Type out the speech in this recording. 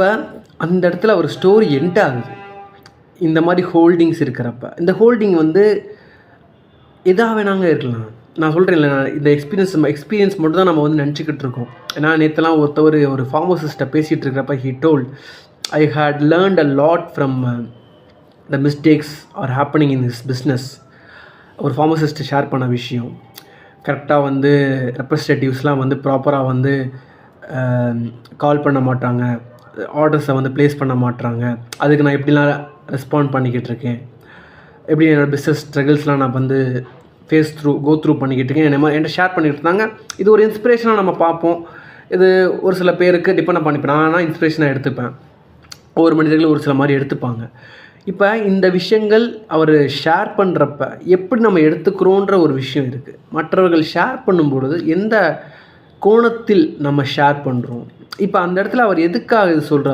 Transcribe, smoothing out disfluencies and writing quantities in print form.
இப்போ அந்த இடத்துல ஒரு ஸ்டோரி எண்ட் ஆகுது. இந்த மாதிரி ஹோல்டிங்ஸ் இருக்கிறப்ப இந்த ஹோல்டிங் வந்து எதாக வேணாங்க இருக்கலாம். நான் சொல்கிறேன்ல, இந்த எக்ஸ்பீரியன்ஸ் மட்டும் தான் நம்ம வந்து நினச்சிக்கிட்டு இருக்கோம். ஏன்னா நேற்றுலாம் ஒரு ஃபார்மசிஸ்ட்டை பேசிகிட்டு இருக்கிறப்ப he told I had learned a lot from the mistakes are happening in this business. ஒரு ஃபார்மசிஸ்ட்டு ஷேர் பண்ண விஷயம் கரெக்டாக வந்து ரெப்ரஸன்டேட்டிவ்ஸ்லாம் வந்து ப்ராப்பராக வந்து கால் பண்ண மாட்டாங்க, ஆர்டர்ஸை வந்து ப்ளேஸ் பண்ண மாட்டாங்க. அதுக்கு நான் எப்படிலாம் ரெஸ்பாண்ட் பண்ணிக்கிட்டு இருக்கேன், எப்படி என்னோடய பிஸ்னஸ் ஸ்ட்ரகிள்ஸ்லாம் நான் வந்து கோ த்ரூ பண்ணிக்கிட்டு இருக்கேன், என்கிட்ட ஷேர் பண்ணிகிட்டு இருந்தாங்க. இது ஒரு இன்ஸ்பிரேஷனாக நம்ம பார்ப்போம். இது ஒரு சில பேருக்கு டிபெண்ட் பண்ணிப்பேன். நான் இன்ஸ்பிரேஷனாக எடுத்துப்பேன். ஒவ்வொரு மனிதர்களும் ஒரு சில மாதிரி எடுத்துப்பாங்க. இப்போ இந்த விஷயங்கள் அவர் ஷேர் பண்ணுறப்ப எப்படி நம்ம எடுத்துக்கிறோன்ற ஒரு விஷயம் இருக்குது. மற்றவர்கள் ஷேர் பண்ணும்பொழுது எந்த கோணத்தில் நம்ம ஷேர் பண்ணுறோம். இப்போ அந்த இடத்துல அவர் எதுக்காக இது சொல்கிறார்